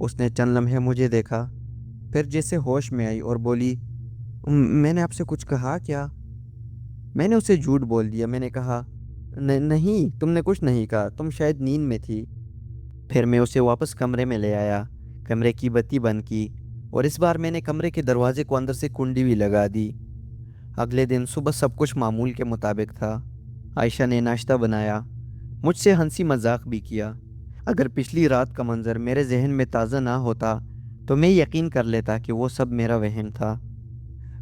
اس نے چند لمحے مجھے دیکھا، پھر جیسے ہوش میں آئی اور بولی، میں نے آپ سے کچھ کہا کیا؟ میں نے اسے جھوٹ بول دیا۔ میں نے کہا، نہیں، تم نے کچھ نہیں کہا، تم شاید نیند میں تھی۔ پھر میں اسے واپس کمرے میں لے آیا، کمرے کی بتی بند کی، اور اس بار میں نے کمرے کے دروازے کو اندر سے کنڈی بھی لگا دی۔ اگلے دن صبح سب کچھ معمول کے مطابق تھا۔ عائشہ نے ناشتہ بنایا، مجھ سے ہنسی مذاق بھی کیا۔ اگر پچھلی رات کا منظر میرے ذہن میں تازہ نہ ہوتا تو میں یقین کر لیتا کہ وہ سب میرا وہم تھا۔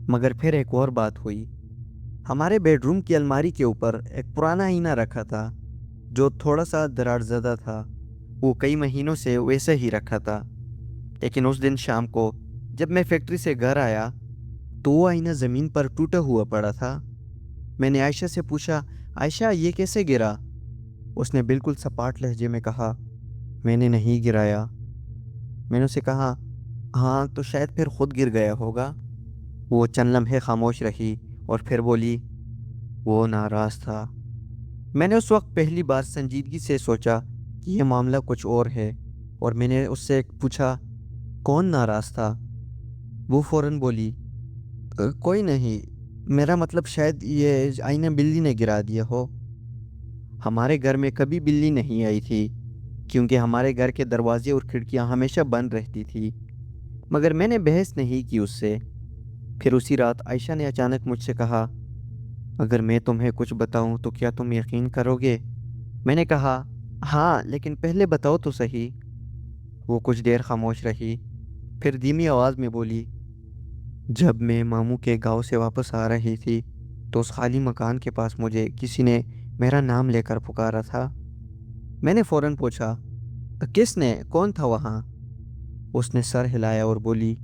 مگر پھر ایک اور بات ہوئی۔ ہمارے بیڈ روم کی الماری کے اوپر ایک پرانا آئینہ رکھا تھا جو تھوڑا سا دراڑ زدہ تھا۔ وہ کئی مہینوں سے ویسے ہی رکھا تھا، لیکن اس دن شام کو جب میں فیکٹری سے گھر آیا تو وہ آئینہ زمین پر ٹوٹا ہوا پڑا تھا۔ میں نے عائشہ سے پوچھا، عائشہ یہ کیسے گرا؟ اس نے بالکل سپاٹ لہجے میں کہا، میں نے نہیں گرایا۔ میں نے اسے کہا، ہاں تو شاید پھر خود گر گیا ہوگا۔ وہ چند لمحے خاموش رہی اور پھر بولی، وہ ناراض تھا۔ میں نے اس وقت پہلی بار سنجیدگی سے سوچا کہ یہ معاملہ کچھ اور ہے، اور میں نے اس سے پوچھا، کون ناراض تھا؟ وہ فوراً بولی، کوئی نہیں، میرا مطلب شاید یہ آئینہ بلی نے گرا دیا ہو۔ ہمارے گھر میں کبھی بلی نہیں آئی تھی، کیونکہ ہمارے گھر کے دروازے اور کھڑکیاں ہمیشہ بند رہتی تھی، مگر میں نے بحث نہیں کی اس سے۔ پھر اسی رات عائشہ نے اچانک مجھ سے کہا، اگر میں تمہیں کچھ بتاؤں تو کیا تم یقین کرو گے؟ میں نے کہا، ہاں، لیکن پہلے بتاؤ تو صحیح۔ وہ کچھ دیر خاموش رہی، پھر دھیمی آواز میں بولی، جب میں ماموں کے گاؤں سے واپس آ رہی تھی تو اس خالی مکان کے پاس مجھے کسی نے میرا نام لے کر پکارا تھا۔ میں نے فوراً پوچھا، کس نے؟ کون تھا وہاں؟ اس نے سر ہلایا اور بولی،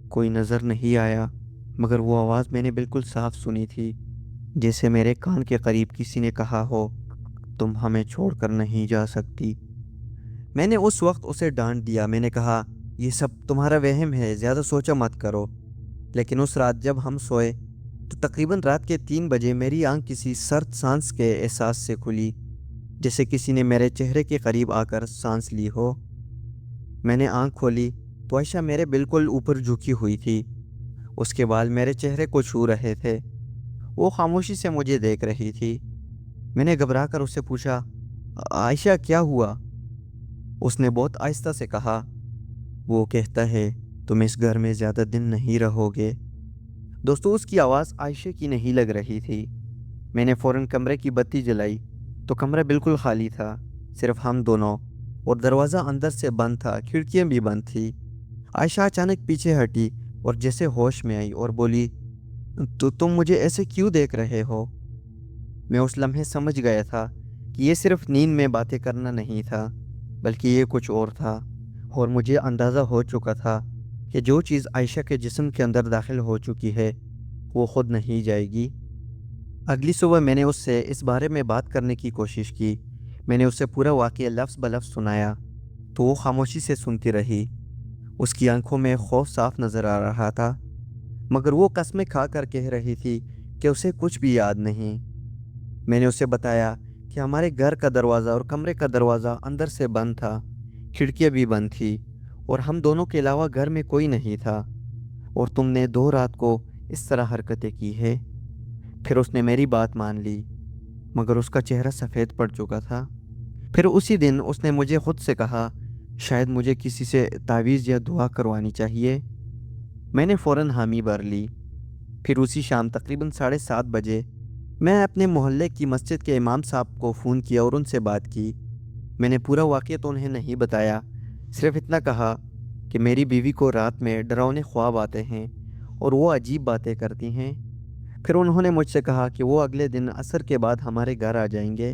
کوئی نظر نہیں آیا، مگر وہ آواز میں نے بالکل صاف سنی تھی، جیسے میرے کان کے قریب کسی نے کہا ہو، تم ہمیں چھوڑ کر نہیں جا سکتی۔ میں نے اس وقت اسے ڈانٹ دیا۔ میں نے کہا، یہ سب تمہارا وہم ہے، زیادہ سوچا مت کرو۔ لیکن اس رات جب ہم سوئے تو تقریباً رات کے 3 بجے میری آنکھ کسی سرد سانس کے احساس سے کھلی، جیسے کسی نے میرے چہرے کے قریب آ کر سانس لی ہو۔ میں نے آنکھ کھولی تو عائشہ میرے بالکل اوپر جھکی ہوئی تھی، اس کے بال میرے چہرے کو چھو رہے تھے۔ وہ خاموشی سے مجھے دیکھ رہی تھی۔ میں نے گھبرا کر اس سے پوچھا، عائشہ کیا ہوا؟ اس نے بہت آہستہ سے کہا، وہ کہتا ہے تم اس گھر میں زیادہ دن نہیں رہو گے۔ دوستو، اس کی آواز عائشہ کی نہیں لگ رہی تھی۔ میں نے فوراً کمرے کی بتی جلائی تو کمرہ بالکل خالی تھا، صرف ہم دونوں، اور دروازہ اندر سے بند تھا، کھڑکیاں بھی بند تھی۔ عائشہ اچانک پیچھے ہٹی اور جیسے ہوش میں آئی اور بولی، تو تم مجھے ایسے کیوں دیکھ رہے ہو؟ میں اس لمحے سمجھ گیا تھا کہ یہ صرف نیند میں باتیں کرنا نہیں تھا، بلکہ یہ کچھ اور تھا، اور مجھے اندازہ ہو چکا تھا کہ جو چیز عائشہ کے جسم کے اندر داخل ہو چکی ہے وہ خود نہیں جائے گی۔ اگلی صبح میں نے اس سے اس بارے میں بات کرنے کی کوشش کی۔ میں نے اسے پورا واقعہ لفظ بلفظ سنایا تو وہ خاموشی سے سنتی رہی۔ اس کی آنکھوں میں خوف صاف نظر آ رہا تھا، مگر وہ قسمیں کھا کر کہہ رہی تھی کہ اسے کچھ بھی یاد نہیں۔ میں نے اسے بتایا کہ ہمارے گھر کا دروازہ اور کمرے کا دروازہ اندر سے بند تھا، کھڑکیاں بھی بند تھی، اور ہم دونوں کے علاوہ گھر میں کوئی نہیں تھا، اور تم نے 2 رات کو اس طرح حرکتیں کی ہے۔ پھر اس نے میری بات مان لی، مگر اس کا چہرہ سفید پڑ چکا تھا۔ پھر اسی دن اس نے مجھے خود سے کہا، شاید مجھے کسی سے تعویذ یا دعا کروانی چاہیے۔ میں نے فوراً حامی بھر لی۔ پھر اسی شام تقریباً 7:30 بجے میں اپنے محلے کی مسجد کے امام صاحب کو فون کیا اور ان سے بات کی۔ میں نے پورا واقعہ تو انہیں نہیں بتایا، صرف اتنا کہا کہ میری بیوی کو رات میں ڈراؤنے خواب آتے ہیں اور وہ عجیب باتیں کرتی ہیں۔ پھر انہوں نے مجھ سے کہا کہ وہ اگلے دن عصر کے بعد ہمارے گھر آ جائیں گے۔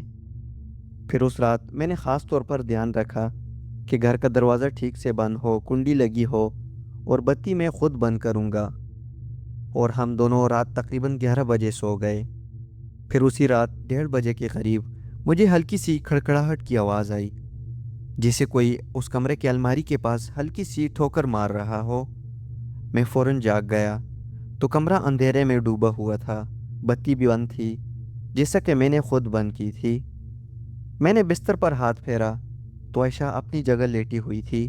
پھر اس رات میں نے خاص طور پر دھیان رکھا کہ گھر کا دروازہ ٹھیک سے بند ہو، کنڈی لگی ہو، اور بتی میں خود بند کروں گا، اور ہم دونوں رات تقریباً 11 بجے سو گئے۔ پھر اسی رات 1:30 بجے کے قریب مجھے ہلکی سی کھڑکھڑاہٹ کی آواز آئی، جیسے کوئی اس کمرے کی الماری کے پاس ہلکی سی ٹھوکر مار رہا ہو۔ میں فوراً جاگ گیا تو کمرہ اندھیرے میں ڈوبا ہوا تھا، بتی بھی بند تھی، جیسا کہ میں نے خود بند کی تھی۔ میں نے بستر پر ہاتھ پھیرا تو عائشہ اپنی جگہ لیٹی ہوئی تھی۔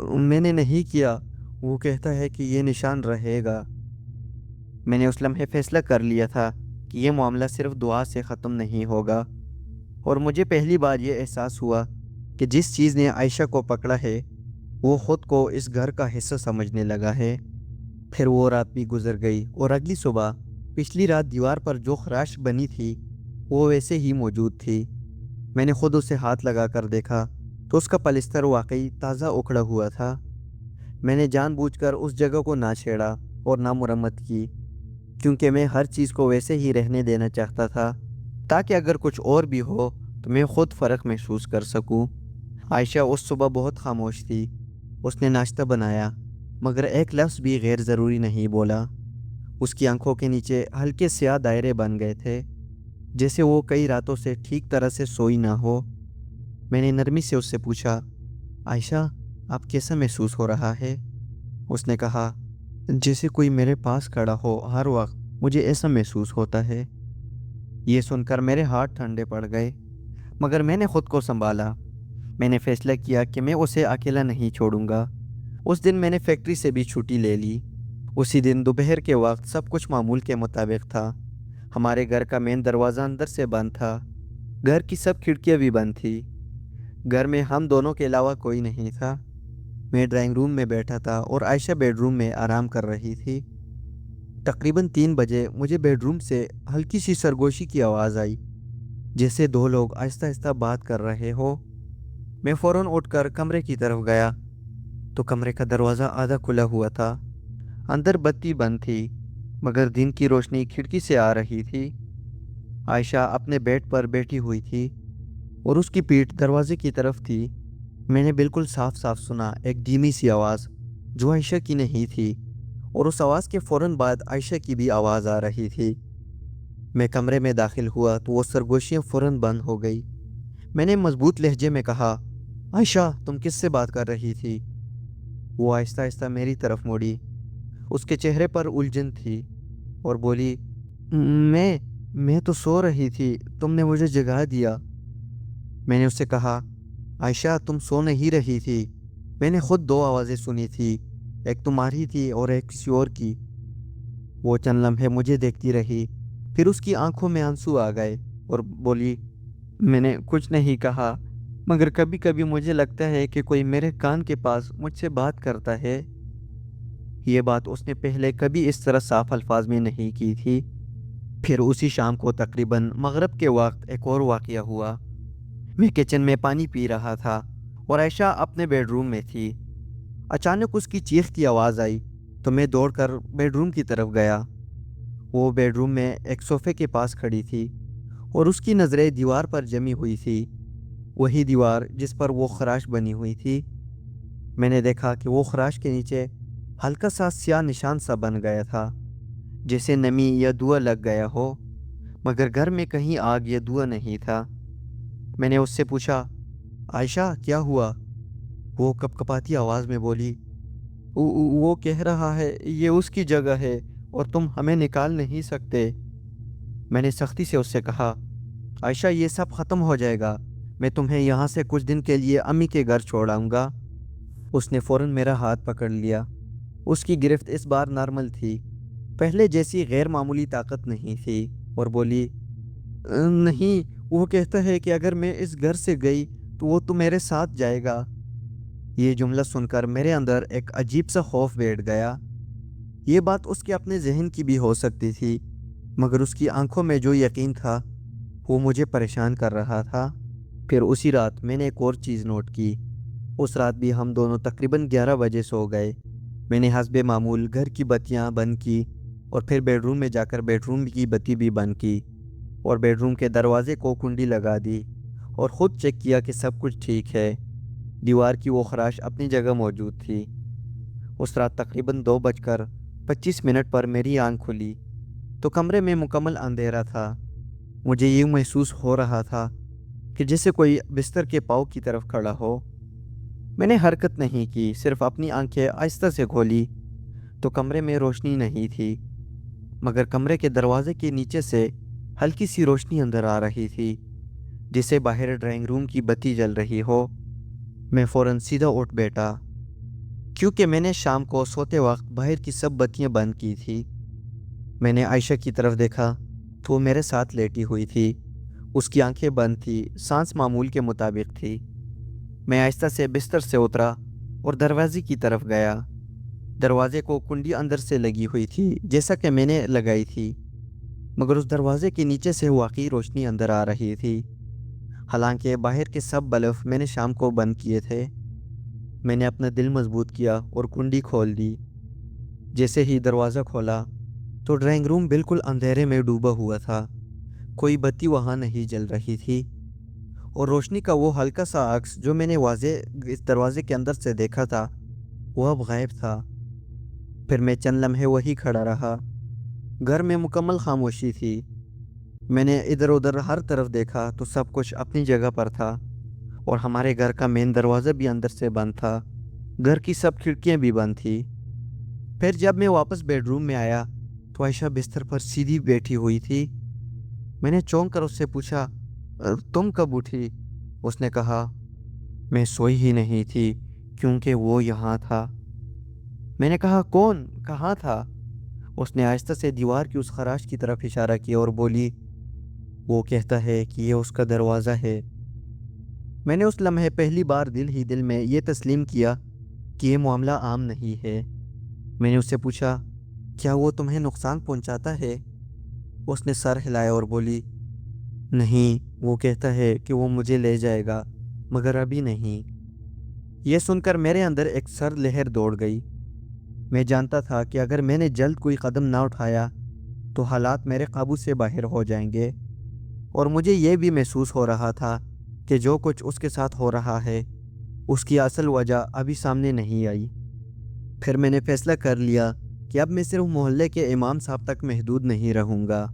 میں نے نہیں کیا، وہ کہتا ہے کہ یہ نشان رہے گا۔ میں نے اس لمحے فیصلہ کر لیا تھا کہ یہ معاملہ صرف دعا سے ختم نہیں ہوگا، اور مجھے پہلی بار یہ احساس ہوا کہ جس چیز نے عائشہ کو پکڑا ہے وہ خود کو اس گھر کا حصہ سمجھنے لگا ہے۔ پھر وہ رات بھی گزر گئی اور اگلی صبح پچھلی رات دیوار پر جو خراش بنی تھی وہ ویسے ہی موجود تھی۔ میں نے خود اسے ہاتھ لگا کر دیکھا تو اس کا پلستر واقعی تازہ اکھڑا ہوا تھا۔ میں نے جان بوجھ کر اس جگہ کو نہ چھیڑا اور نہ مرمت کی، کیونکہ میں ہر چیز کو ویسے ہی رہنے دینا چاہتا تھا تاکہ اگر کچھ اور بھی ہو تو میں خود فرق محسوس کر سکوں۔ عائشہ اس صبح بہت خاموش تھی۔ اس نے ناشتہ بنایا مگر ایک لفظ بھی غیر ضروری نہیں بولا۔ اس کی آنکھوں کے نیچے ہلکے سیاہ دائرے بن گئے تھے، جیسے وہ کئی راتوں سے ٹھیک طرح سے سوئی نہ ہو۔ میں نے نرمی سے اس سے پوچھا، عائشہ آپ کیسا محسوس ہو رہا ہے؟ اس نے کہا، جیسے کوئی میرے پاس کھڑا ہو، ہر وقت مجھے ایسا محسوس ہوتا ہے۔ یہ سن کر میرے ہاتھ ٹھنڈے پڑ گئے، مگر میں نے خود کو سنبھالا۔ میں نے فیصلہ کیا کہ میں اسے اکیلا نہیں چھوڑوں گا۔ اس دن میں نے فیکٹری سے بھی چھٹی لے لی۔ اسی دن دوپہر کے وقت سب کچھ معمول کے مطابق تھا۔ ہمارے گھر کا مین دروازہ اندر سے بند تھا، گھر کی سب کھڑکیاں بھی بند تھی۔ گھر میں ہم دونوں کے علاوہ کوئی نہیں تھا۔ میں ڈرائنگ روم میں بیٹھا تھا اور عائشہ بیڈ روم میں آرام کر رہی تھی۔ تقریباً 3 بجے مجھے بیڈ روم سے ہلکی سی سرگوشی کی آواز آئی، جیسے 2 لوگ آہستہ آہستہ بات کر رہے ہو۔ میں فوراً اٹھ کر کمرے کی طرف گیا تو کمرے کا دروازہ آدھا کھلا ہوا تھا۔ اندر بتی بند تھی مگر دن کی روشنی کھڑکی سے آ رہی تھی۔ عائشہ اپنے بیڈ پر بیٹھی ہوئی تھی اور اس کی پیٹھ دروازے کی طرف تھی۔ میں نے بالکل صاف صاف سنا ایک دھیمی سی آواز جو عائشہ کی نہیں تھی، اور اس آواز کے فوراً بعد عائشہ کی بھی آواز آ رہی تھی۔ میں کمرے میں داخل ہوا تو وہ سرگوشیاں فوراً بند ہو گئی۔ میں نے مضبوط لہجے میں کہا، عائشہ تم کس سے بات کر رہی تھی؟ وہ آہستہ آہستہ میری طرف مڑی۔ اس کے چہرے پر الجھن تھی اور بولی، میں تو سو رہی تھی، تم نے مجھے جگا دیا۔ میں نے اس سے کہا، عائشہ تم سو نہیں رہی تھی، میں نے خود 2 آوازیں سنی تھی، ایک تمہاری تھی اور ایک کسی اور کی۔ وہ چند لمحے مجھے دیکھتی رہی، پھر اس کی آنکھوں میں آنسو آ گئے اور بولی، میں نے کچھ نہیں کہا، مگر کبھی کبھی مجھے لگتا ہے کہ کوئی میرے کان کے پاس مجھ سے بات کرتا ہے۔ یہ بات اس نے پہلے کبھی اس طرح صاف الفاظ میں نہیں کی تھی۔ پھر اسی شام کو تقریباً مغرب کے وقت ایک اور واقعہ ہوا۔ میں کچن میں پانی پی رہا تھا اور عائشہ اپنے بیڈ روم میں تھی۔ اچانک اس کی چیخ کی آواز آئی تو میں دوڑ کر بیڈ روم کی طرف گیا۔ وہ بیڈ روم میں ایک صوفے کے پاس کھڑی تھی اور اس کی نظریں دیوار پر جمی ہوئی تھی، وہی دیوار جس پر وہ خراش بنی ہوئی تھی۔ میں نے دیکھا کہ وہ خراش کے نیچے ہلکا سا سیاہ نشان سا بن گیا تھا، جیسے نمی یا دھواں لگ گیا ہو، مگر گھر میں کہیں آگ یا دھواں نہیں تھا۔ میں نے اس سے پوچھا، عائشہ کیا ہوا؟ وہ کپکپاتی آواز میں بولی، وہ کہہ رہا ہے یہ اس کی جگہ ہے اور تم ہمیں نکال نہیں سکتے۔ میں نے سختی سے اس سے کہا، عائشہ یہ سب ختم ہو جائے گا، میں تمہیں یہاں سے کچھ دن کے لیے امی کے گھر چھوڑ آؤں گا۔ اس نے فوراً میرا ہاتھ پکڑ لیا۔ اس کی گرفت اس بار نارمل تھی، پہلے جیسی غیر معمولی طاقت نہیں تھی، اور بولی، نہیں، وہ کہتا ہے کہ اگر میں اس گھر سے گئی تو وہ تو میرے ساتھ جائے گا۔ یہ جملہ سن کر میرے اندر ایک عجیب سا خوف بیٹھ گیا۔ یہ بات اس کے اپنے ذہن کی بھی ہو سکتی تھی، مگر اس کی آنکھوں میں جو یقین تھا وہ مجھے پریشان کر رہا تھا۔ پھر اسی رات میں نے ایک اور چیز نوٹ کی۔ اس رات بھی ہم دونوں تقریباً 11 بجے سو گئے۔ میں نے حسب معمول گھر کی بتیاں بند کی اور پھر بیڈ روم میں جا کر بیڈ روم کی بتی بھی بند کی اور بیڈ روم کے دروازے کو کنڈی لگا دی اور خود چیک کیا کہ سب کچھ ٹھیک ہے۔ دیوار کی وہ خراش اپنی جگہ موجود تھی۔ اس رات تقریباً 2:25 پر میری آنکھ کھلی تو کمرے میں مکمل اندھیرا تھا۔ مجھے یہ محسوس ہو رہا تھا کہ جیسے کوئی بستر کے پاؤں کی طرف کھڑا ہو۔ میں نے حرکت نہیں کی، صرف اپنی آنکھیں آہستہ سے کھولی تو کمرے میں روشنی نہیں تھی، مگر کمرے کے دروازے کے نیچے سے ہلکی سی روشنی اندر آ رہی تھی، جسے باہر ڈرائنگ روم کی بتی جل رہی ہو۔ میں فوراً سیدھا اٹھ بیٹھا کیونکہ میں نے شام کو سوتے وقت باہر کی سب بتیاں بند کی تھی۔ میں نے عائشہ کی طرف دیکھا تو وہ میرے ساتھ لیٹی ہوئی تھی۔ اس کی آنکھیں بند تھی، سانس معمول کے مطابق تھی۔ میں آہستہ سے بستر سے اترا اور دروازے کی طرف گیا۔ دروازے کو کنڈی اندر سے لگی ہوئی تھی جیسا کہ میں نے لگائی تھی، مگر اس دروازے کے نیچے سے واقعی روشنی اندر آ رہی تھی، حالانکہ باہر کے سب بلب میں نے شام کو بند کیے تھے۔ میں نے اپنا دل مضبوط کیا اور کنڈی کھول دی۔ جیسے ہی دروازہ کھولا تو ڈرائنگ روم بالکل اندھیرے میں ڈوبا ہوا تھا، کوئی بتی وہاں نہیں جل رہی تھی، اور روشنی کا وہ ہلکا سا عکس جو میں نے واضح اس دروازے کے اندر سے دیکھا تھا وہ اب غائب تھا۔ پھر میں چند لمحے وہی کھڑا رہا۔ گھر میں مکمل خاموشی تھی۔ میں نے ادھر ادھر ہر طرف دیکھا تو سب کچھ اپنی جگہ پر تھا، اور ہمارے گھر کا مین دروازہ بھی اندر سے بند تھا، گھر کی سب کھڑکیاں بھی بند تھیں۔ پھر جب میں واپس بیڈ روم میں آیا تو عائشہ بستر پر سیدھی بیٹھی ہوئی تھی۔ میں نے چونک کر اس سے پوچھا، تم کب اٹھی؟ اس نے کہا، میں سوئی ہی نہیں تھی کیونکہ وہ یہاں تھا۔ میں نے کہا، کون؟ کہاں تھا؟ اس نے آہستہ سے دیوار کی اس خراش کی طرف اشارہ کیا اور بولی، وہ کہتا ہے کہ یہ اس کا دروازہ ہے۔ میں نے اس لمحے پہلی بار دل ہی دل میں یہ تسلیم کیا کہ یہ معاملہ عام نہیں ہے۔ میں نے اس سے پوچھا، کیا وہ تمہیں نقصان پہنچاتا ہے؟ اس نے سر ہلایا اور بولی، نہیں، وہ کہتا ہے کہ وہ مجھے لے جائے گا، مگر ابھی نہیں۔ یہ سن کر میرے اندر ایک سر لہر دوڑ گئی۔ میں جانتا تھا کہ اگر میں نے جلد کوئی قدم نہ اٹھایا تو حالات میرے قابو سے باہر ہو جائیں گے، اور مجھے یہ بھی محسوس ہو رہا تھا کہ جو کچھ اس کے ساتھ ہو رہا ہے اس کی اصل وجہ ابھی سامنے نہیں آئی۔ پھر میں نے فیصلہ کر لیا کہ اب میں صرف محلے کے امام صاحب تک محدود نہیں رہوں گا۔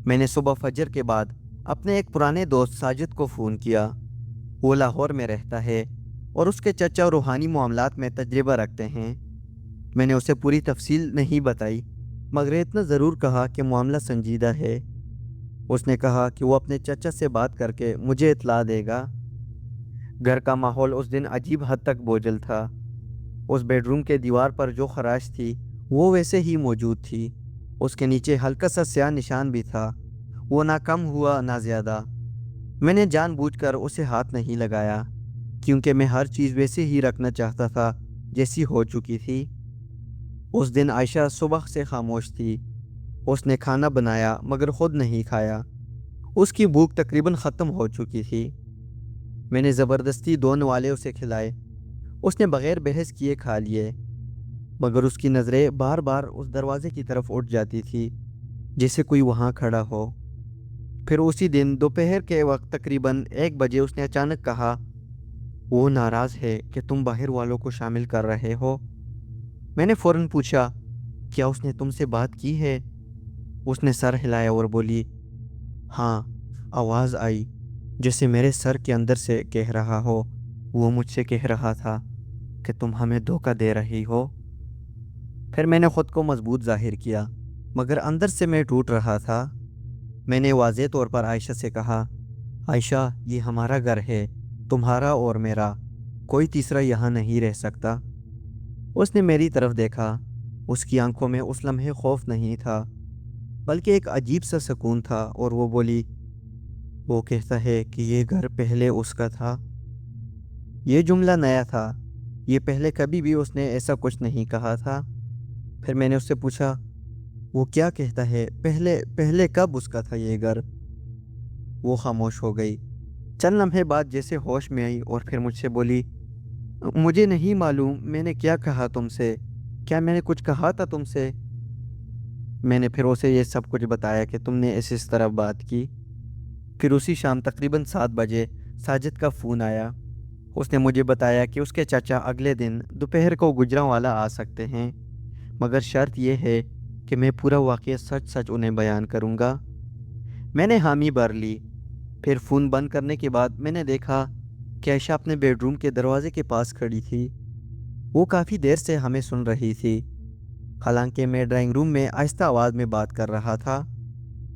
میں نے صبح فجر کے بعد اپنے ایک پرانے دوست ساجد کو فون کیا۔ وہ لاہور میں رہتا ہے اور اس کے چچا روحانی معاملات میں تجربہ رکھتے ہیں۔ میں نے اسے پوری تفصیل نہیں بتائی، مگر اتنا ضرور کہا کہ معاملہ سنجیدہ ہے۔ اس نے کہا کہ وہ اپنے چچا سے بات کر کے مجھے اطلاع دے گا۔ گھر کا ماحول اس دن عجیب حد تک بوجھل تھا۔ اس بیڈ روم کے دیوار پر جو خراش تھی وہ ویسے ہی موجود تھی۔ اس کے نیچے ہلکا سا سیاہ نشان بھی تھا، وہ نہ کم ہوا نہ زیادہ۔ میں نے جان بوجھ کر اسے ہاتھ نہیں لگایا کیونکہ میں ہر چیز ویسے ہی رکھنا چاہتا تھا جیسی ہو چکی تھی۔ اس دن عائشہ صبح سے خاموش تھی۔ اس نے کھانا بنایا مگر خود نہیں کھایا۔ اس کی بھوک تقریباً ختم ہو چکی تھی۔ میں نے زبردستی 2 نوالے اسے کھلائے۔ اس نے بغیر بحث کیے کھا لیے، مگر اس کی نظریں بار بار اس دروازے کی طرف اٹھ جاتی تھی جیسے کوئی وہاں کھڑا ہو۔ پھر اسی دن دوپہر کے وقت تقریباً 1 بجے اس نے اچانک کہا، وہ ناراض ہے کہ تم باہر والوں کو شامل کر رہے ہو۔ میں نے فوراً پوچھا، کیا اس نے تم سے بات کی ہے؟ اس نے سر ہلایا اور بولی، ہاں، آواز آئی جیسے میرے سر کے اندر سے کہہ رہا ہو۔ وہ مجھ سے کہہ رہا تھا کہ تم ہمیں دھوکہ دے رہی ہو۔ پھر میں نے خود کو مضبوط ظاہر کیا، مگر اندر سے میں ٹوٹ رہا تھا۔ میں نے واضح طور پر عائشہ سے کہا، عائشہ، یہ ہمارا گھر ہے، تمہارا اور میرا، کوئی تیسرا یہاں نہیں رہ سکتا۔ اس نے میری طرف دیکھا۔ اس کی آنکھوں میں اس لمحے خوف نہیں تھا، بلکہ ایک عجیب سا سکون تھا، اور وہ بولی، وہ کہتا ہے کہ یہ گھر پہلے اس کا تھا۔ یہ جملہ نیا تھا، یہ پہلے کبھی بھی اس نے ایسا کچھ نہیں کہا تھا۔ پھر میں نے اس سے پوچھا، وہ کیا کہتا ہے؟ پہلے کب اس کا تھا یہ گھر؟ وہ خاموش ہو گئی۔ چند لمحے بعد جیسے ہوش میں آئی اور پھر مجھ سے بولی، مجھے نہیں معلوم میں نے کیا کہا تم سے، کیا میں نے کچھ کہا تھا تم سے؟ میں نے پھر اسے یہ سب کچھ بتایا کہ تم نے اس طرح بات کی۔ پھر اسی شام تقریباً 7 بجے ساجد کا فون آیا۔ اس نے مجھے بتایا کہ اس کے چچا اگلے دن دوپہر کو گجرانوالہ آ سکتے ہیں، مگر شرط یہ ہے کہ میں پورا واقعہ سچ سچ انہیں بیان کروں گا۔ میں نے حامی بھر لی۔ پھر فون بند کرنے کے بعد میں نے دیکھا کہ عائشہ اپنے بیڈ روم کے دروازے کے پاس کھڑی تھی۔ وہ کافی دیر سے ہمیں سن رہی تھی، حالانکہ میں ڈرائنگ روم میں آہستہ آواز میں بات کر رہا تھا،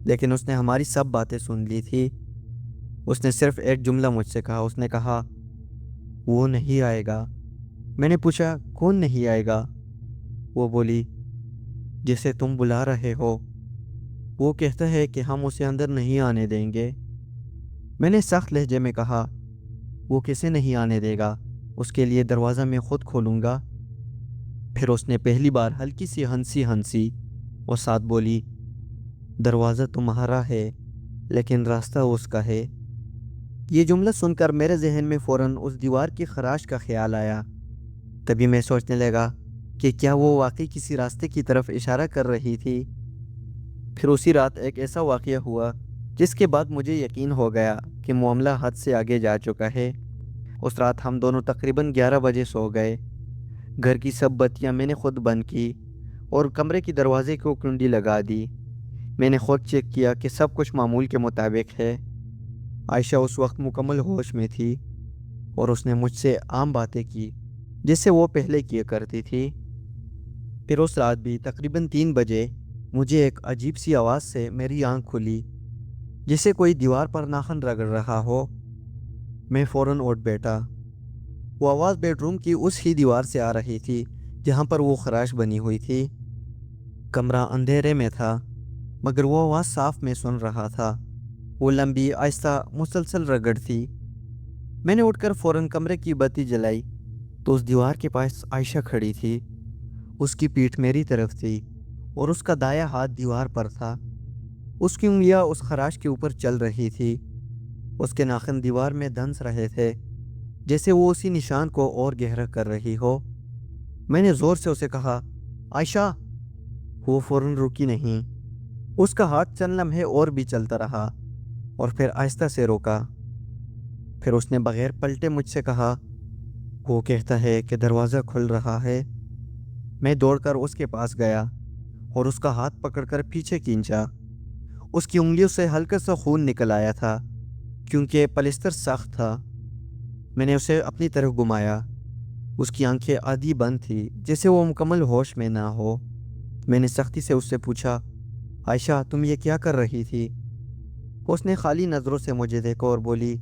لیکن اس نے ہماری سب باتیں سن لی تھی۔ اس نے صرف ایک جملہ مجھ سے کہا۔ اس نے کہا، وہ نہیں آئے گا۔ میں نے پوچھا کون نہیں آئے گا؟ وہ بولی جسے تم بلا رہے ہو، وہ کہتا ہے کہ ہم اسے اندر نہیں آنے دیں گے۔ میں نے سخت لہجے میں کہا وہ کیسے نہیں آنے دے گا؟ اس کے لیے دروازہ میں خود کھولوں گا۔ پھر اس نے پہلی بار ہلکی سی ہنسی اور ساتھ بولی دروازہ تمہارا ہے لیکن راستہ اس کا ہے۔ یہ جملہ سن کر میرے ذہن میں فوراً اس دیوار کی خراش کا خیال آیا۔ تبھی میں سوچنے لگا کہ کیا وہ واقعی کسی راستے کی طرف اشارہ کر رہی تھی۔ پھر اسی رات ایک ایسا واقعہ ہوا جس کے بعد مجھے یقین ہو گیا کہ معاملہ حد سے آگے جا چکا ہے۔ اس رات ہم دونوں تقریباً 11 بجے سو گئے۔ گھر کی سب بتیاں میں نے خود بند کی اور کمرے کی دروازے کو کنڈی لگا دی۔ میں نے خود چیک کیا کہ سب کچھ معمول کے مطابق ہے۔ عائشہ اس وقت مکمل ہوش میں تھی اور اس نے مجھ سے عام باتیں کی جیسے وہ پہلے کیا کرتی تھی۔ پھر اس رات بھی تقریباً 3 بجے مجھے ایک عجیب سی آواز سے میری آنکھ کھلی، جیسے کوئی دیوار پر ناخن رگڑ رہا ہو۔ میں فوراً اٹھ بیٹھا۔ وہ آواز بیڈ روم کی اس ہی دیوار سے آ رہی تھی جہاں پر وہ خراش بنی ہوئی تھی۔ کمرہ اندھیرے میں تھا مگر وہ آواز صاف میں سن رہا تھا۔ وہ لمبی آہستہ مسلسل رگڑ تھی۔ میں نے اٹھ کر فوراً کمرے کی بتی جلائی تو اس دیوار کے پاس عائشہ کھڑی تھی۔ اس کی پیٹھ میری طرف تھی اور اس کا دایاں ہاتھ دیوار پر تھا۔ اس کی انگلیاں اس خراش کے اوپر چل رہی تھی۔ اس کے ناخن دیوار میں دھنس رہے تھے جیسے وہ اسی نشان کو اور گہرا کر رہی ہو۔ میں نے زور سے اسے کہا عائشہ۔ وہ فوراً رکی نہیں۔ اس کا ہاتھ چند لمحے اور بھی چلتا رہا اور پھر آہستہ سے روکا۔ پھر اس نے بغیر پلٹے مجھ سے کہا وہ کہتا ہے کہ دروازہ کھل رہا ہے۔ میں دوڑ کر اس کے پاس گیا اور اس کا ہاتھ پکڑ کر پیچھے کھینچا۔ اس کی انگلیوں سے ہلکا سا خون نکل آیا تھا کیونکہ پلستر سخت تھا۔ میں نے اسے اپنی طرف گھمایا۔ اس کی آنکھیں آدھی بند تھی جیسے وہ مکمل ہوش میں نہ ہو۔ میں نے سختی سے اس سے پوچھا عائشہ تم یہ کیا کر رہی تھی؟ اس نے خالی نظروں سے مجھے دیکھا اور بولی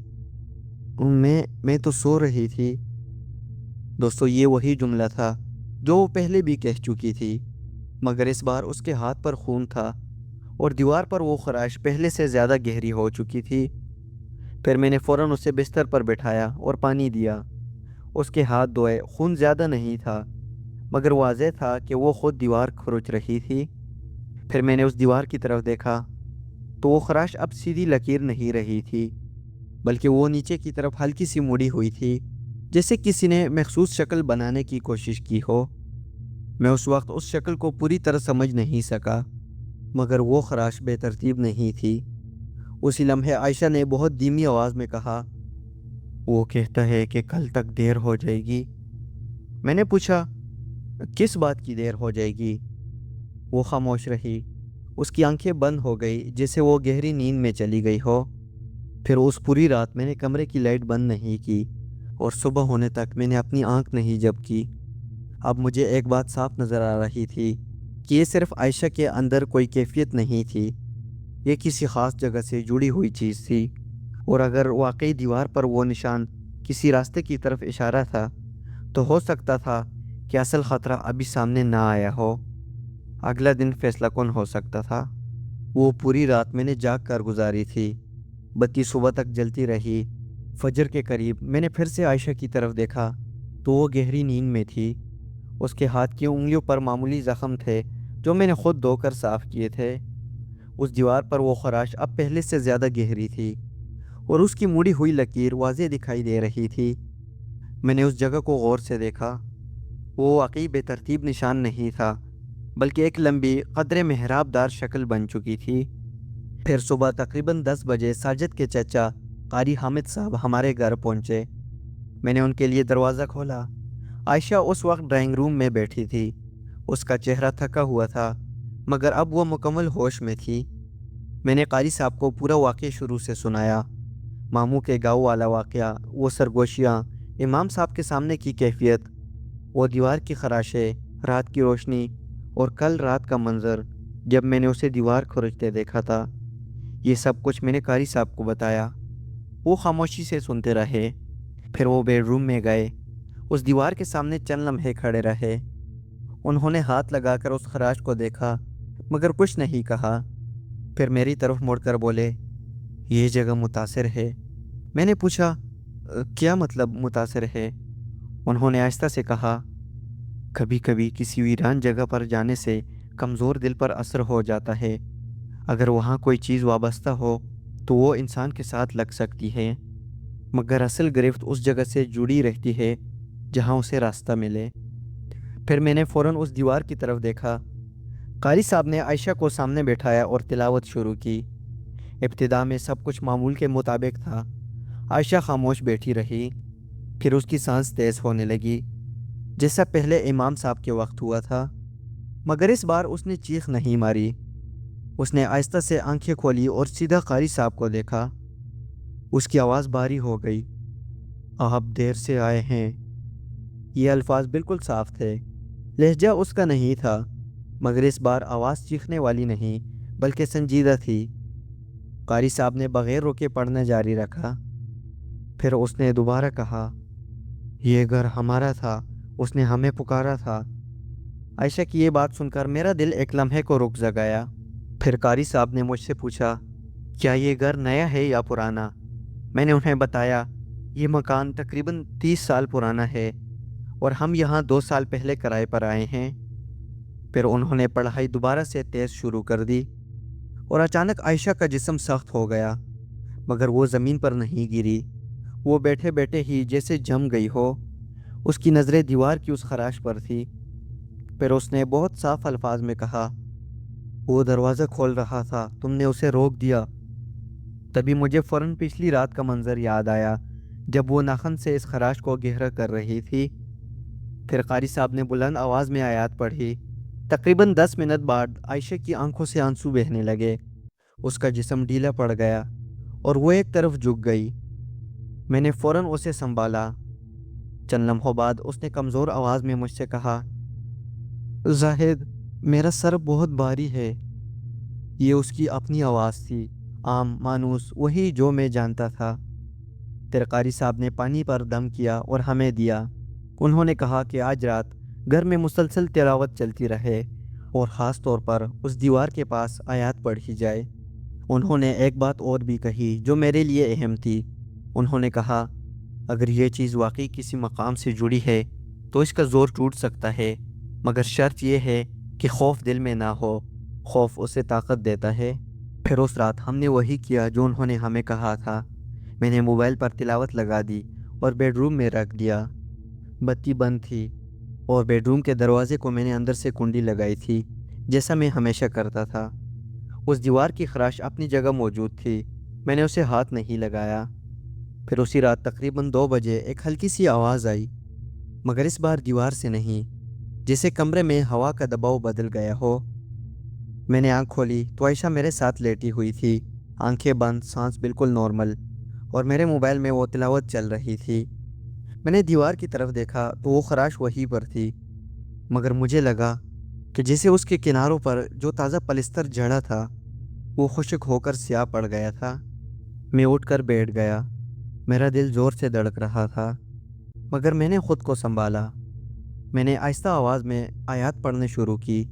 میں تو سو رہی تھی۔ دوستو یہ وہی جملہ تھا جو وہ پہلے بھی کہہ چکی تھی، مگر اس بار اس کے ہاتھ پر خون تھا اور دیوار پر وہ خراش پہلے سے زیادہ گہری ہو چکی تھی۔ پھر میں نے فوراً اسے بستر پر بٹھایا اور پانی دیا۔ اس کے ہاتھ دھوئے۔ خون زیادہ نہیں تھا مگر واضح تھا کہ وہ خود دیوار کھرچ رہی تھی۔ پھر میں نے اس دیوار کی طرف دیکھا تو وہ خراش اب سیدھی لکیر نہیں رہی تھی بلکہ وہ نیچے کی طرف ہلکی سی مڑی ہوئی تھی جیسے کسی نے مخصوص شکل بنانے کی کوشش کی ہو۔ میں اس وقت اس شکل کو پوری طرح سمجھ نہیں سکا مگر وہ خراش بے ترتیب نہیں تھی۔ اسی لمحے عائشہ نے بہت دھیمی آواز میں کہا وہ کہتا ہے کہ کل تک دیر ہو جائے گی۔ میں نے پوچھا کس بات کی دیر ہو جائے گی؟ وہ خاموش رہی۔ اس کی آنکھیں بند ہو گئی جیسے وہ گہری نیند میں چلی گئی ہو۔ پھر اس پوری رات میں نے کمرے کی لائٹ بند نہیں کی اور صبح ہونے تک میں نے اپنی آنکھ نہیں جھپکی کی۔ اب مجھے ایک بات صاف نظر آ رہی تھی کہ یہ صرف عائشہ کے اندر کوئی کیفیت نہیں تھی، یہ کسی خاص جگہ سے جڑی ہوئی چیز تھی، اور اگر واقعی دیوار پر وہ نشان کسی راستے کی طرف اشارہ تھا تو ہو سکتا تھا کہ اصل خطرہ ابھی سامنے نہ آیا ہو۔ اگلا دن فیصلہ کن ہو سکتا تھا۔ وہ پوری رات میں نے جاگ کر گزاری تھی۔ بتی صبح تک جلتی رہی۔ فجر کے قریب میں نے پھر سے عائشہ کی طرف دیکھا تو وہ گہری نیند میں تھی۔ اس کے ہاتھ کی انگلیوں پر معمولی زخم تھے جو میں نے خود دھو کر صاف کیے تھے۔ اس دیوار پر وہ خراش اب پہلے سے زیادہ گہری تھی اور اس کی مڑی ہوئی لکیر واضح دکھائی دے رہی تھی۔ میں نے اس جگہ کو غور سے دیکھا۔ وہ واقعی بے ترتیب نشان نہیں تھا بلکہ ایک لمبی قدرے محراب دار شکل بن چکی تھی۔ پھر صبح تقریباً 10 بجے ساجد کے چچا قاری حامد صاحب ہمارے گھر پہنچے۔ میں نے ان کے لیے دروازہ کھولا۔ عائشہ اس وقت ڈرائنگ روم میں بیٹھی تھی۔ اس کا چہرہ تھکا ہوا تھا مگر اب وہ مکمل ہوش میں تھی۔ میں نے قاری صاحب کو پورا واقعہ شروع سے سنایا۔ ماموں کے گاؤں والا واقعہ، وہ سرگوشیاں، امام صاحب کے سامنے کی کیفیت، وہ دیوار کی خراشیں، رات کی روشنی اور کل رات کا منظر جب میں نے اسے دیوار کھرچتے دیکھا تھا۔ یہ سب کچھ میں نے قاری صاحب کو بتایا۔ وہ خاموشی سے سنتے رہے۔ پھر وہ بیڈ روم میں گئے اس دیوار کے سامنے چند لمحے کھڑے رہے۔ انہوں نے ہاتھ لگا کر اس خراش کو دیکھا مگر کچھ نہیں کہا۔ پھر میری طرف مڑ کر بولے، یہ جگہ متاثر ہے۔ میں نے پوچھا، کیا مطلب متاثر ہے؟ انہوں نے آہستہ سے کہا، کبھی کبھی کسی ویران جگہ پر جانے سے کمزور دل پر اثر ہو جاتا ہے۔ اگر وہاں کوئی چیز وابستہ ہو تو وہ انسان کے ساتھ لگ سکتی ہے، مگر اصل گرفت اس جگہ سے جڑی رہتی ہے جہاں اسے راستہ ملے۔ پھر میں نے فوراً اس دیوار کی طرف دیکھا۔ قاری صاحب نے عائشہ کو سامنے بیٹھایا اور تلاوت شروع کی۔ ابتدا میں سب کچھ معمول کے مطابق تھا۔ عائشہ خاموش بیٹھی رہی، پھر اس کی سانس تیز ہونے لگی جیسا پہلے امام صاحب کے وقت ہوا تھا، مگر اس بار اس نے چیخ نہیں ماری۔ اس نے آہستہ سے آنکھیں کھولی اور سیدھا قاری صاحب کو دیکھا۔ اس کی آواز بھاری ہو گئی، آپ دیر سے آئے ہیں۔ یہ الفاظ بالکل صاف تھے، لہجہ اس کا نہیں تھا، مگر اس بار آواز چیخنے والی نہیں بلکہ سنجیدہ تھی۔ قاری صاحب نے بغیر روکے پڑھنا جاری رکھا۔ پھر اس نے دوبارہ کہا، یہ گھر ہمارا تھا، اس نے ہمیں پکارا تھا۔ عائشہ کی یہ بات سن کر میرا دل ایک لمحے کو رک جا گیا۔ پھر قاری صاحب نے مجھ سے پوچھا، کیا یہ گھر نیا ہے یا پرانا؟ میں نے انہیں بتایا، یہ مکان تقریباً 30 سال پرانا ہے اور ہم یہاں 2 سال پہلے کرائے پر آئے ہیں۔ پھر انہوں نے پڑھائی دوبارہ سے تیز شروع کر دی اور اچانک عائشہ کا جسم سخت ہو گیا، مگر وہ زمین پر نہیں گری۔ وہ بیٹھے بیٹھے ہی جیسے جم گئی ہو۔ اس کی نظریں دیوار کی اس خراش پر تھی۔ پھر اس نے بہت صاف الفاظ میں کہا، وہ دروازہ کھول رہا تھا، تم نے اسے روک دیا۔ تبھی مجھے فوراً پچھلی رات کا منظر یاد آیا جب وہ ناخن سے اس خراش کو گہرا کر رہی تھی۔ پھر قاری صاحب نے بلند آواز میں آیات پڑھی۔ تقریباً 10 منٹ بعد عائشہ کی آنکھوں سے آنسو بہنے لگے۔ اس کا جسم ڈھیلا پڑ گیا اور وہ ایک طرف جھک گئی۔ میں نے فوراً اسے سنبھالا۔ چند لمحوں بعد اس نے کمزور آواز میں مجھ سے کہا، زاہد، میرا سر بہت بھاری ہے۔ یہ اس کی اپنی آواز تھی، عام مانوس، وہی جو میں جانتا تھا۔ پھر قاری صاحب نے پانی پر دم کیا اور ہمیں دیا۔ انہوں نے کہا کہ آج رات گھر میں مسلسل تلاوت چلتی رہے اور خاص طور پر اس دیوار کے پاس آیات پڑھی جائے۔ انہوں نے ایک بات اور بھی کہی جو میرے لیے اہم تھی۔ انہوں نے کہا، اگر یہ چیز واقعی کسی مقام سے جڑی ہے تو اس کا زور ٹوٹ سکتا ہے، مگر شرط یہ ہے کہ خوف دل میں نہ ہو۔ خوف اسے طاقت دیتا ہے۔ پھر اس رات ہم نے وہی کیا جو انہوں نے ہمیں کہا تھا۔ میں نے موبائل پر تلاوت لگا دی اور بیڈ روم میں رکھ دیا۔ بتی بند تھی اور بیڈ روم کے دروازے کو میں نے اندر سے کنڈی لگائی تھی جیسا میں ہمیشہ کرتا تھا۔ اس دیوار کی خراش اپنی جگہ موجود تھی، میں نے اسے ہاتھ نہیں لگایا۔ پھر اسی رات تقریباً 2 بجے ایک ہلکی سی آواز آئی، مگر اس بار دیوار سے نہیں، جیسے کمرے میں ہوا کا دباؤ بدل گیا ہو۔ میں نے آنکھ کھولی تو عائشہ میرے ساتھ لیٹی ہوئی تھی، آنکھیں بند، سانس بالکل نارمل، اور میرے موبائل میں وہ تلاوت چل رہی تھی۔ میں نے دیوار کی طرف دیکھا تو وہ خراش وہیں پر تھی، مگر مجھے لگا کہ جیسے اس کے کناروں پر جو تازہ پلستر جڑا تھا وہ خشک ہو کر سیاہ پڑ گیا تھا۔ میں اٹھ کر بیٹھ گیا۔ میرا دل زور سے دھڑک رہا تھا، مگر میں نے خود کو سنبھالا۔ میں نے آہستہ آواز میں آیات پڑھنے شروع کی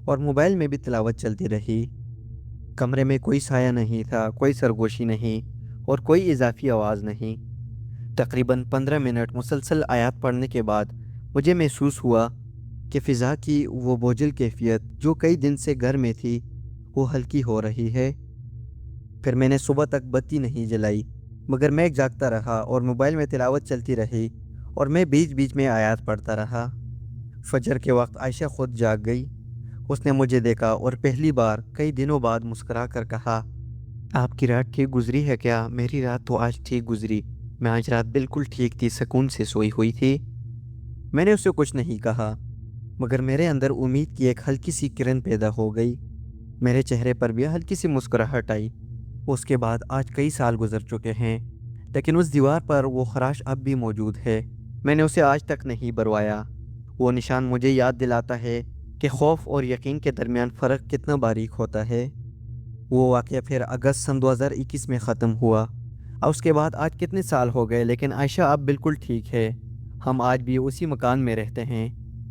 اور موبائل میں بھی تلاوت چلتی رہی۔ کمرے میں کوئی سایہ نہیں تھا، کوئی سرگوشی نہیں اور کوئی اضافی آواز نہیں۔ تقریباً 15 منٹ مسلسل آیات پڑھنے کے بعد مجھے محسوس ہوا کہ فضا کی وہ بوجھل کیفیت جو کئی دن سے گھر میں تھی وہ ہلکی ہو رہی ہے۔ پھر میں نے صبح تک بتی نہیں جلائی، مگر میں جاگتا رہا اور موبائل میں تلاوت چلتی رہی اور میں بیچ بیچ میں آیات پڑھتا رہا۔ فجر کے وقت عائشہ خود جاگ گئی۔ اس نے مجھے دیکھا اور پہلی بار کئی دنوں بعد مسکرا کر کہا، آپ کی رات ٹھیک گزری ہے کیا؟ میری رات تو آج ٹھیک گزری، میں آج رات بالکل ٹھیک تھی، سکون سے سوئی ہوئی تھی۔ میں نے اسے کچھ نہیں کہا، مگر میرے اندر امید کی ایک ہلکی سی کرن پیدا ہو گئی۔ میرے چہرے پر بھی ہلکی سی مسکراہٹ آئی۔ اس کے بعد آج کئی سال گزر چکے ہیں، لیکن اس دیوار پر وہ خراش اب بھی موجود ہے۔ میں نے اسے آج تک نہیں بروایا۔ وہ نشان مجھے یاد دلاتا ہے کہ خوف اور یقین کے درمیان فرق کتنا باریک ہوتا ہے۔ وہ واقعہ پھر اگست سن 2021 میں ختم ہوا۔ اور اس کے بعد آج کتنے سال ہو گئے، لیکن عائشہ اب بالکل ٹھیک ہے ہم آج بھی اسی مکان میں رہتے ہیں۔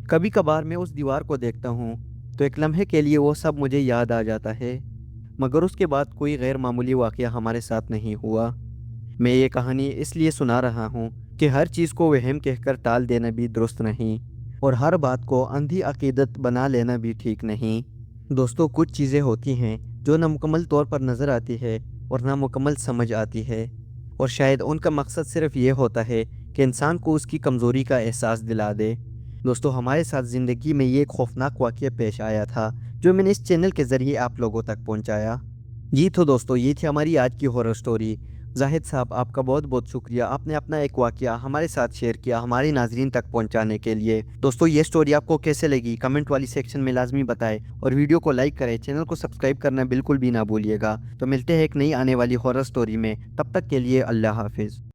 کبھی کبھار میں اس دیوار کو دیکھتا ہوں تو ایک لمحے کے لیے وہ سب مجھے یاد آ جاتا ہے، مگر اس کے بعد کوئی غیر معمولی واقعہ ہمارے ساتھ نہیں ہوا۔ میں یہ کہانی اس لیے سنا رہا ہوں کہ ہر چیز کو وہم کہہ کر ٹال دینا بھی درست نہیں، اور ہر بات کو اندھی عقیدت بنا لینا بھی ٹھیک نہیں۔ دوستو، کچھ چیزیں ہوتی ہیں جو نہ مکمل طور پر نظر آتی ہے اور نہ مکمل سمجھ آتی ہے، اور شاید ان کا مقصد صرف یہ ہوتا ہے کہ انسان کو اس کی کمزوری کا احساس دلا دے۔ دوستو، ہمارے ساتھ زندگی میں یہ ایک خوفناک واقعہ پیش آیا تھا جو میں نے اس چینل کے ذریعے آپ لوگوں تک پہنچایا۔ جی تو دوستو، یہ تھی ہماری آج کی ہارر سٹوری۔ زاہد صاحب، آپ کا بہت بہت شکریہ، آپ نے اپنا ایک واقعہ ہمارے ساتھ شیئر کیا ہمارے ناظرین تک پہنچانے کے لیے۔ دوستو، یہ سٹوری آپ کو کیسے لگی کمنٹ والی سیکشن میں لازمی بتائیں، اور ویڈیو کو لائک کریں، چینل کو سبسکرائب کرنا بالکل بھی نہ بھولیے گا۔ تو ملتے ہیں ایک نئی آنے والی ہارر سٹوری میں، تب تک کے لیے اللہ حافظ۔